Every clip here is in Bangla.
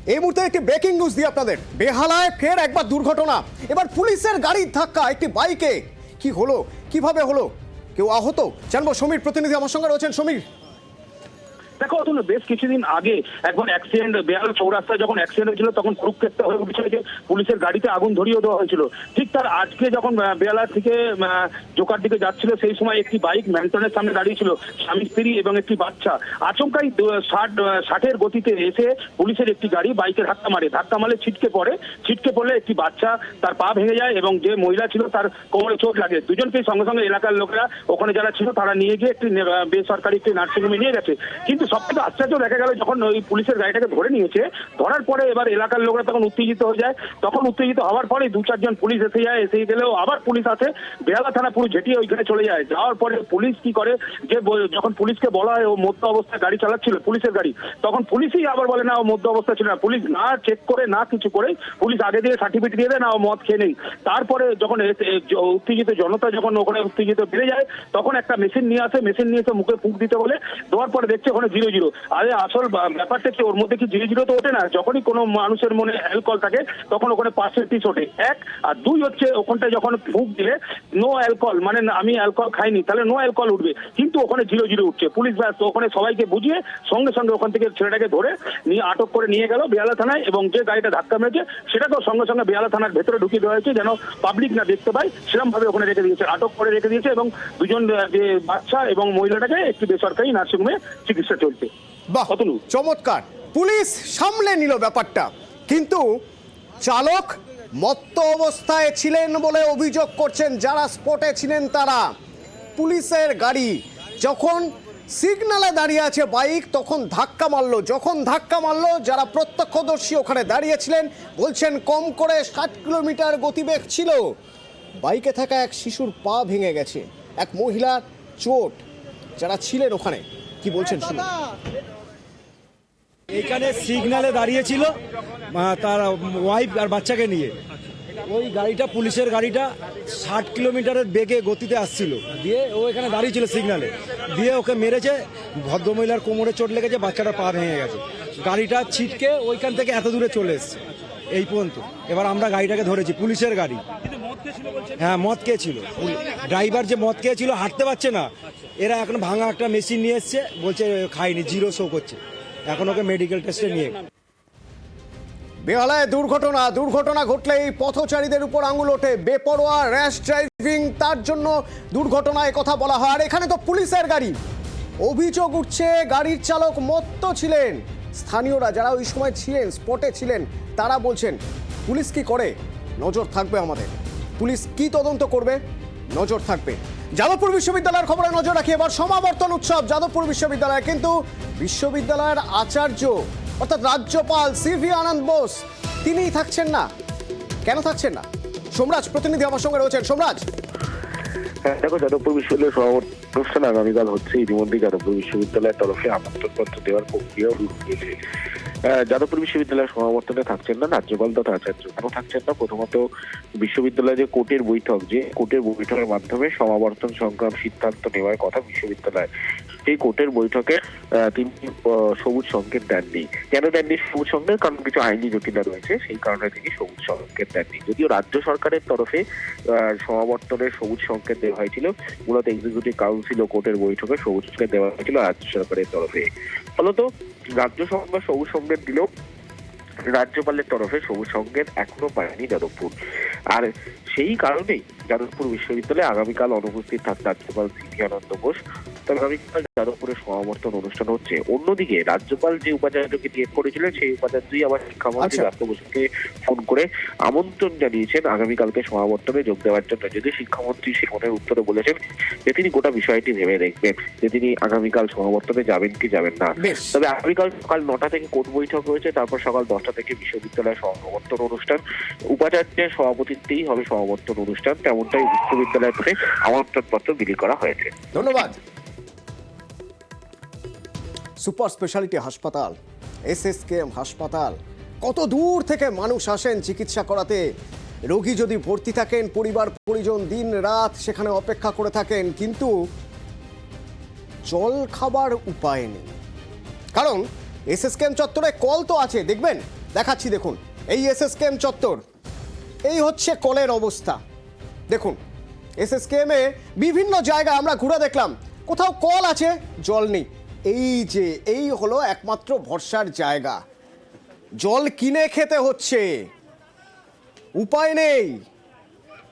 এই মুহূর্তে একটি ব্রেকিং নিউজ দিয়ে আপনাদের। বেহালায় ফের একবার দুর্ঘটনা, এবার পুলিশের গাড়ির ধাক্কা একটি বাইকে। কি হলো, কিভাবে হলো, কেউ আহত? জানবো, সমীর প্রতিনিধি আমার সঙ্গে রয়েছেন। সমীর, দেখো অতুল, বেশ কিছুদিন আগে একবার অ্যাক্সিডেন্ট, বেহালা চৌরাস্তায় যখন অ্যাক্সিডেন্ট হয়েছিল তখন কুরুক্ষেত্র হয়ে উঠেছিল যে পুলিশের গাড়িতে আগুন ধরিয়ে দেওয়া হয়েছিল। ঠিক তার আজকে যখন বেহালা থেকে জোকার দিকে যাচ্ছিল সেই সময় একটি বাইক ম্যানটনের সামনে দাঁড়িয়েছিল, স্বামী স্ত্রী এবং একটি বাচ্চা। আচমকাই 60-এর গতিতে এসে পুলিশের একটি গাড়ি বাইকে ধাক্কা মারে, ছিটকে পড়লে একটি বাচ্চা, তার পা ভেঙে যায় এবং যে মহিলা ছিল তার কোমরে চোট লাগে। দুজনকেই সঙ্গে সঙ্গে এলাকার লোকেরা, ওখানে যারা ছিল তারা নিয়ে গিয়ে একটি বেসরকারি একটি নার্সিংহোমে নিয়ে গেছে। কিন্তু সব থেকে আশ্চর্য দেখা গেল, যখন ওই পুলিশের গাড়িটাকে ধরে নিয়েছে, ধরার পরে এবার এলাকার লোকরা তখন উত্তেজিত হয়ে যায়। তখন উত্তেজিত হওয়ার পরে 2-4 জন পুলিশ এসে গেলেও আবার পুলিশ আসে, বেহালা থানা পুরো ঝেঁটিয়ে ওইখানে চলে যায়। যাওয়ার পরে পুলিশ কি করে, যে যখন পুলিশকে বলা হয় ও মধ্য অবস্থায় গাড়ি চালাচ্ছিল পুলিশের গাড়ি, তখন পুলিশই আবার বলে না ও মধ্য অবস্থা ছিল না। পুলিশ না চেক করে না কিছু করে পুলিশ আগে দিয়ে সার্টিফিকেট দিয়ে দেয় না ও মদ খেয়ে নেই। তারপরে যখন উত্তেজিত জনতা যখন ওখানে উত্তেজিত বেড়ে যায়, তখন একটা মেশিন নিয়ে এসে মুখে ফুঁক দিতে বলে, দেওয়ার পরে দেখছে ওখানে 0-0। আরে আসল ব্যাপারটা কি, ওর মধ্যে কি 0-0 তো ওঠে না। যখনই কোনো মানুষের মনে অ্যালকোহল থাকে তখন ওখানে 5% ওঠে, 1। আর 2 হচ্ছে ওখানটায় যখন ফুঁক দিলে নো অ্যালকোহল, মানে আমি অ্যালকোহল খাইনি, তাহলে নো অ্যালকোহল উঠবে। কিন্তু ওখানে 0-0 উঠছে। পুলিশ ব্যস্ত, ওখানে সবাইকে বুঝিয়ে সঙ্গে সঙ্গে ওখান থেকে ছেলেটাকে ধরে নিয়ে আটক করে নিয়ে গেল বেহালা থানায়, এবং যে গাড়িটা ধাক্কা মেরেছে সেটাকেও সঙ্গে সঙ্গে বেহালা থানার ভেতরে ঢুকিয়ে দেওয়া হয়েছে, যেন পাবলিক না দেখতে পায়, সেরকম ভাবে ওখানে রেখে দিয়েছে, আটক করে রেখে দিয়েছে। এবং দুজন যে বাচ্চা এবং মহিলাটাকে একটি বেসরকারি নার্সিংহোমে চিকিৎসা চলছে। বাহ, চমৎকার, পুলিশ সামলে নিল ব্যাপারটা। কিন্তু চালক মত্ত অবস্থায় ছিলেন বলে অভিযোগ করছেন যারা স্পটে ছিলেন তারা। পুলিশের গাড়ি যখন সিগন্যালে দাঁড়িয়ে আছে বাইক, তখন ধাক্কা মারলো। যারা প্রত্যক্ষদর্শী ওখানে দাঁড়িয়েছিলেন বলছেন কম করে 60 কিলোমিটার গতিবেগ ছিল। বাইকে থাকা এক শিশুর পা ভেঙে গেছে, এক মহিলার চোট। যারা ছিলেন ওখানে কি বলছেন শুনুন। এইখানে সিগন্যালে দাঁড়িয়েছিল তার ওয়াইফ আর বাচ্চাকে নিয়ে। ওই গাড়িটা, পুলিশের গাড়িটা 60 কিলোমিটারের বেগে গতিতে আসছিল, দিয়ে ও এখানে দাঁড়িয়েছিল সিগন্যালে, দিয়ে ওকে মেরেছে। ভদ্রমহিলার কোমরে চোট লেগেছে, বাচ্চাটা পা ভেঙে গেছে। গাড়িটা ছিটকে ওইখান থেকে এত দূরে চলে এসছে এই পর্যন্ত। এবার আমরা গাড়িটাকে ধরেছি, পুলিশের গাড়ি। হ্যাঁ, মদ খেয়েছিল। ড্রাইভার যে মদ খেয়েছিল হাঁটতে পারছে না। এরা এখন ভাঙা একটা মেশিন নিয়ে এসছে, বলছে খাইনি, 0 শো করছে। এখন ওকে মেডিকেল টেস্টে নিয়ে। বেহালায় দুর্ঘটনা ঘটলেই পথচারীদের উপর আঙুল ওঠে। বেপরোয়া, র্যাশ ড্রাইভিং, তার জন্য দুর্ঘটনায় কথা বলা হয়। আর এখানে তো পুলিশের গাড়ি, অভিযোগ উঠছে গাড়ির চালক মত্ত ছিলেন। স্থানীয়রা যারা ওই সময় ছিলেন, স্পটে ছিলেন, তারা বলছেন পুলিশ কি করে নজর থাকবে আমাদের, পুলিশ কি তদন্ত করবে, নজর থাকবে। যাদবপুর বিশ্ববিদ্যালয়ের খবরে নজর রাখি। এবার সমাবর্তন উৎসব যাদবপুর বিশ্ববিদ্যালয়ে, কিন্তু বিশ্ববিদ্যালয়ের আচার্য অর্থাৎ রাজ্যপাল সিভি আনন্দ বোস তিনিই থাকছেন না। কেন থাকছেন না? সোমরাজ প্রতিনিধি আমার সঙ্গে রয়েছেন। সোমরাজ, হ্যাঁ দেখো, যাদবপুর বিশ্ববিদ্যালয়ের সমাবর্তন অনুষ্ঠান আগামীকাল হচ্ছে। ইতিমধ্যেই যাদবপুর বিশ্ববিদ্যালয়ের তরফে আমন্ত্রণপত্র দেওয়ার প্রক্রিয়াও শুরু হয়েছে। যাদবপুর বিশ্ববিদ্যালয়ের সমাবর্তনে থাকছেন না রাজ্যপাল তথা আচার্য। কেন থাকছেন না? প্রথমত বিশ্ববিদ্যালয়ে যে কোর্টের বৈঠকের মাধ্যমে সমাবর্তন সংক্রান্ত সিদ্ধান্ত নেওয়ার কথা বিশ্ববিদ্যালয়, সেই কোর্টের বৈঠকে তিনি সবুজ সংকেত দেননি। কেন দেননি সবুজ সংকেত? কারণ কিছু আইনি জটিলতা রয়েছে, সেই কারণে তিনি সবুজ সংকেত দেননি। যদিও রাজ্য সরকারের তরফে সমাবর্তনের সবুজ সংকেত দেওয়া হয়েছিল, মূলত এক্সিকিউটিভ কাউন্সিল ও কোর্টের বৈঠকে সবুজ সংকেত দেওয়া হয়েছিল রাজ্য সরকারের তরফে। ফলত রাজ্য সরকার সবুজ সংকেত দিলেও রাজ্যপালের তরফে সবুজ সংকেত এখনো পায়নি যাদবপুর। আর সেই কারণেই যাদবপুর বিশ্ববিদ্যালয়ে আগামীকাল অনুপস্থিত থাকবে রাজ্যপাল সিভি আনন্দ বোস। তবে আগামীকাল যাদবপুরের সমাবর্তন অনুষ্ঠান হচ্ছে। অন্যদিকে রাজ্যপাল যে উপাচার্যকে নিয়োগ করেছিলেন, সেই উপাচার্যই আবার শিক্ষামন্ত্রী ব্রাত্য বসুকে ফোন করে আমন্ত্রণ জানিয়েছেন আগামীকালকে সমাবর্তনে যোগ দেওয়ার জন্য। যদি শিক্ষামন্ত্রী সে ফোনের উত্তরে বলেছেন যে তিনি গোটা বিষয়টি ভেবে দেখবেন, যে তিনি আগামীকাল সমাবর্তনে যাবেন কি যাবেন না। তবে আগামীকাল সকাল 9টা থেকে কোর্ট বৈঠক রয়েছে, তারপর সকাল 10টা থেকে বিশ্ববিদ্যালয়ের সমাবর্তন অনুষ্ঠান। উপাচার্যের সভাপতিত্বেই হবে সমাবর্তন অনুষ্ঠান, তেমনটাই বিশ্ববিদ্যালয় থেকে আমন্ত্রণপত্র বিলি করা হয়েছে। ধন্যবাদ। সুপার স্পেশালিটি হাসপাতাল, SSKM হাসপাতাল, কত দূর থেকে মানুষ আসেন চিকিৎসা করাতে। রোগী যদি ভর্তি থাকেন, পরিবার পরিজন দিন রাত সেখানে অপেক্ষা করে থাকেন, কিন্তু জল খাবার উপায় নেই। কারণ SSKM চত্বরে কল তো আছে, দেখবেন দেখাচ্ছি দেখুন, এই এসএসকেএম চত্বর, এই হচ্ছে কলের অবস্থা। দেখুন এসএসকেএমে বিভিন্ন জায়গায় আমরা ঘুরে দেখলাম, কোথাও কল আছে, জল নেই। এই হলো একমাত্র ভরসার জায়গা, জল কিনে খেতে হচ্ছে, উপায় নেই।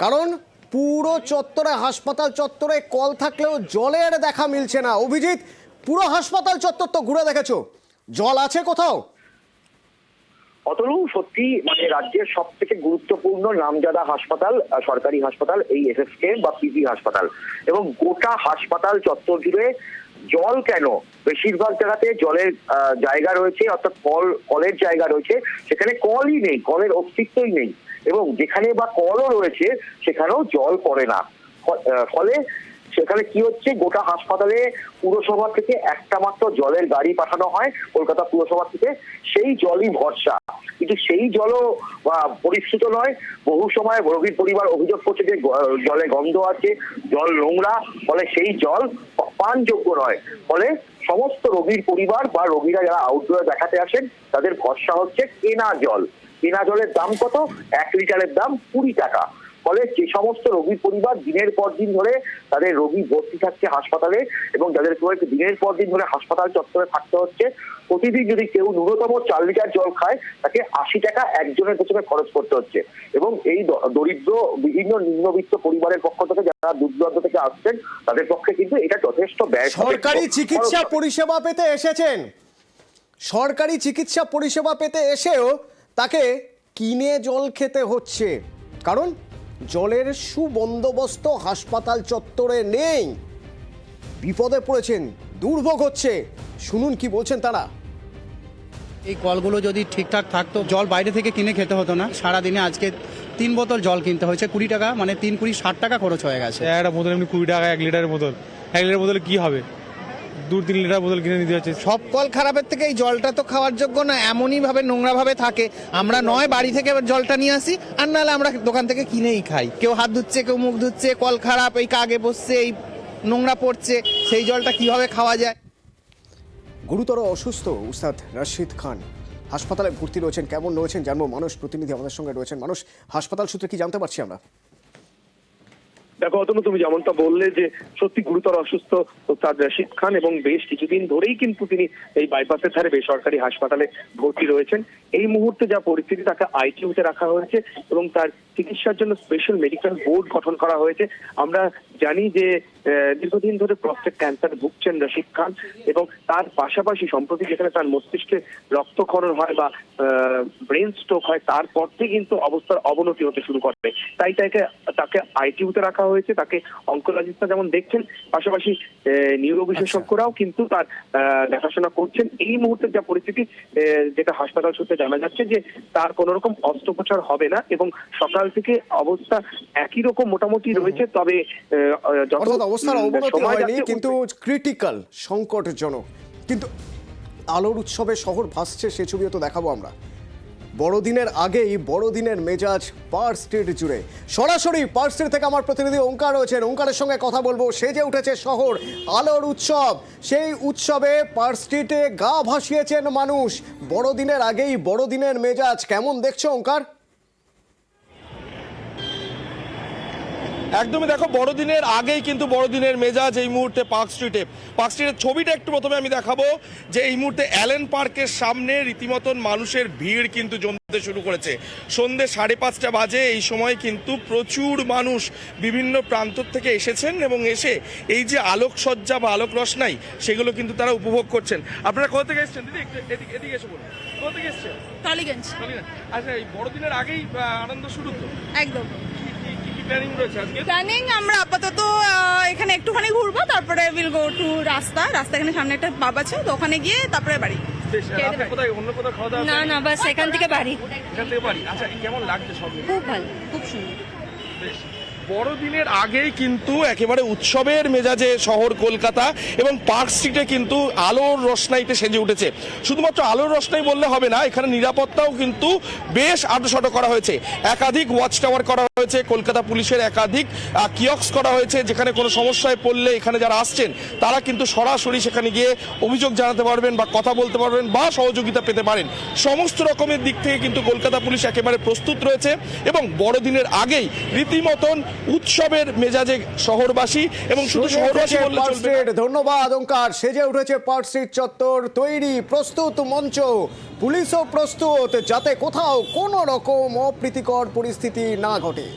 কারণ পুরো চত্বরে, হাসপাতাল চত্বরে কল থাকলেও জলের দেখা মিলছে না। অভিজিৎ, পুরো হাসপাতাল চত্বর তো ঘুরে দেখেছো, জল আছে কোথাও? অতনু, সত্যি মানে রাজ্যের সব থেকে গুরুত্বপূর্ণ নামজাদা হাসপাতাল, সরকারি হাসপাতাল এই এসএসকেএম বা পিজি হাসপাতাল, এবং গোটা হাসপাতাল চত্বর জুড়ে জল কেন? বেশিরভাগ জায়গাতে জলের জায়গা রয়েছে, অর্থাৎ কলের জায়গা রয়েছে, সেখানে কলই নেই, কলের অস্তিত্বই নেই, এবং যেখানে বা কলও রয়েছে সেখানেও জল পড়ে না। ফলে সেখানে কি হচ্ছে, গোটা হাসপাতালে পুরসভা থেকে একটা মাত্র জলের গাড়ি পাঠানো হয় কলকাতা পুরসভা থেকে, সেই জলই ভরসা। কিন্তু সেই জলও পরিশ্রুত নয়। বহু সময় রোগীর পরিবার অভিযোগ করছে যে জলে গন্ধ আছে, জল নোংরা, ফলে সেই জল পানযোগ্য নয়। ফলে সমস্ত রোগীর পরিবার বা রোগীরা যারা আউটডোরে দেখাতে আসেন তাদের ভরসা হচ্ছে কেনা জল। কেনা জলের দাম কত? 1 লিটারের দাম 20 টাকা। ফলে যে সমস্ত রোগীর পরিবার দিনের পর দিন ধরে তাদের রোগী ভর্তি থাকছে হাসপাতালে, এবং যাদেরকে দিনের পর দিন ধরে হাসপাতাল চত্বরে থাকতে হচ্ছে, প্রতিদিন যদি কেউ ন্যূনতম 4 লিটার জল খায় তাকে 80 টাকা একজনের পেছনে খরচ করতে হচ্ছে। এবং এই দরিদ্র বিভিন্ন নিম্নবিত্ত পরিবারের পক্ষ থেকে যারা দূর দূরান্ত থেকে আসছেন তাদের পক্ষে কিন্তু এটা যথেষ্ট ব্যয়। সরকারি চিকিৎসা পরিষেবা পেতে এসেছেন, সরকারি চিকিৎসা পরিষেবা পেতে এসেও তাকে কিনে জল খেতে হচ্ছে, কারণ জলের সুবন্দোবস্ত হাসপাতাল চত্বরে নেই। বিপদে পড়েছেন, দুর্ভোগ হচ্ছে। শুনুন কি বলছেন তারা। এই কলগুলো যদি ঠিকঠাক থাকতো, জল বাইরে থেকে কিনে খেতে হতো না। সারাদিনে আজকে 3 বোতল জল কিনতে হয়েছে 20 টাকা, মানে 3 × 20 = 60 টাকা খরচ হয়ে গেছে। একটা বোতল এমনি 20 টাকা, 1 লিটারের বোতল। 1 লিটার বোতলে কি হবে? 2-3 লিটার বোতল কিনে নিতে হচ্ছে। সব কল খারাপের থেকে এই জলটা তো খাওয়ার যোগ্য না, এমনই ভাবে নোংরা ভাবে থাকে। আমরা নয় বাড়ি থেকে জলটা নিয়ে আসি, আর নাহলে আমরা দোকান থেকে কিনেই খাই। কেউ হাত ধুচ্ছে, কেউ মুখ ধুচ্ছে, কল খারাপ, এই কাগে বসছে, এই নোংরা পড়ছে, সেই জলটা কিভাবে খাওয়া যায়? গুরুতর অসুস্থ উস্তাদ রশিদ খান হাসপাতালে ভর্তি রয়েছেন। কেমন রয়েছেন জানবো, মানুষ প্রতিনিধি আমাদের সঙ্গে রয়েছেন। মানুষ, হাসপাতাল সূত্রে কি জানতে পারছি আমরা? দেখো অতনু, তুমি যেমনটা বললে যে সত্যি গুরুতর অসুস্থ উস্তাদ রশিদ খান, এবং বেশ কিছুদিন ধরেই কিন্তু তিনি এই বাইপাসের ধারে বেসরকারি হাসপাতালে ভর্তি রয়েছেন। এই মুহূর্তে যা পরিস্থিতি, তাকে আইসিইউতে রাখা হয়েছে এবং তার চিকিৎসার জন্য স্পেশাল মেডিকেল বোর্ড গঠন করা হয়েছে। আমরা জানি যে দীর্ঘদিন ধরে প্রস্টেট ক্যান্সার ভুগছেন রশিদ খান, এবং তার পাশাপাশি সম্প্রতি যেখানে তার মস্তিষ্কে রক্তক্ষরণ হয় বা ব্রেন স্ট্রোক হয়, তারপর থেকে কিন্তু অবস্থার অবনতি হতে শুরু করে। তাই তাকে আইসিইউতে রাখা হয়েছে। তাকে অঙ্কোলজিস্টরা যেমন দেখছেন, পাশাপাশি নিউরো বিশেষজ্ঞরাও কিন্তু তার দেখাশোনা করছেন। এই মুহূর্তে যা পরিস্থিতি, যেটা হাসপাতাল সূত্রে জানা যাচ্ছে যে তার কোন রকম অস্ত্রোপচার হবে না, এবং সকাল থেকে অবস্থা একই রকম মোটামুটি রয়েছে। তবে অবস্থার অবনতি হয়নি, কিন্তু ক্রিটিক্যাল, সংকটজনক। কিন্তু আলোর উৎসবে শহর ভাসছে, সে ছবিও তো দেখাবো আমরা। বড়দিনের আগেই বড়দিনের মেজাজ পার্ক স্ট্রিট জুড়ে। সরাসরি পার্ক স্ট্রিট থেকে আমার প্রতিনিধি ওঙ্কার রয়েছেন, ওঙ্কারের সঙ্গে কথা বলবো। সেজে উঠেছে শহর, আলোর উৎসব। সেই উৎসবে পার্ক স্ট্রিটে গা ভাসিয়েছেন মানুষ। বড়দিনের আগেই বড়দিনের মেজাজ কেমন দেখছো ওঙ্কার? একদমই, দেখো বড়দিনের আগেই কিন্তু বড়দিনের মেজাজ এই মুহূর্তে পার্ক স্ট্রিটের ছবিটা একটু প্রথমে আমি দেখাবো যে এই মুহূর্তে অ্যালেন পার্কের সামনে রীতিমতন মানুষের ভিড় কিন্তু জমতে শুরু করেছে। সন্ধ্যে 5:30 বাজে, এই সময় কিন্তু প্রচুর মানুষ বিভিন্ন প্রান্ত থেকে এসেছেন, এবং এসে এই যে আলোকসজ্জা বা আলোক রসনাই, সেগুলো কিন্তু তারা উপভোগ করছেন। আপনারা কোথা থেকে এসেছেন দিদি? এদিকে এসে বলুন, কোথা থেকে এসেছেন? টালিগঞ্জ। আচ্ছা, এই বড়দিনের আগেই আনন্দ শুরু তো? একদম। প্ল্যানিং আমরা আপাতত এখানে একটুখানি ঘুরবো, তারপরে উইল গো টু রাস্তা এখানে সামনে একটা পাব আছে, তো ওখানে গিয়ে তারপরে বাড়ি। অন্য কোথাও খাওয়া দাওয়া? না, বাস এখান থেকে বাড়ি। এখান থেকে বাড়ি। আচ্ছা, কেমন লাগছে সব? খুব ভালো, খুব সুন্দর। বেশ। বড়দিনের আগেই কিন্তু একেবারে উৎসবের মেজাজে শহর কলকাতা এবং পার্ক স্ট্রিটে কিন্তু আলোর রোশনাইতে সেজে উঠেছে। শুধুমাত্র আলোর রোশনাই বললে হবে না, এখানে নিরাপত্তাও কিন্তু বেশ আঁটোসাঁটো করা হয়েছে। একাধিক ওয়াচ টাওয়ার করা হয়েছে, কলকাতা পুলিশের একাধিক কিয়স্ক করা হয়েছে, যেখানে কোনো সমস্যায় পড়লে এখানে যারা আসছেন তারা কিন্তু সরাসরি সেখানে গিয়ে অভিযোগ জানাতে পারবেন বা কথা বলতে পারবেন বা সহযোগিতা পেতে পারেন। সমস্ত রকমের দিক থেকে কিন্তু কলকাতা পুলিশ একেবারে প্রস্তুত রয়েছে এবং বড়দিনের আগেই রীতিমতন উৎসবের মেজাজে শহরবাসী এবং শুধু শহরবাসী বললে চলবে না। ধন্যবাদ ওঙ্কার। সেজে উঠেছে পার্ক স্ট্রিট চত্বর, তৈরি প্রস্তুত মঞ্চ, পুলিশও প্রস্তুত যাতে কোথাও কোনো রকম অপ্রীতিকর পরিস্থিতি না ঘটে।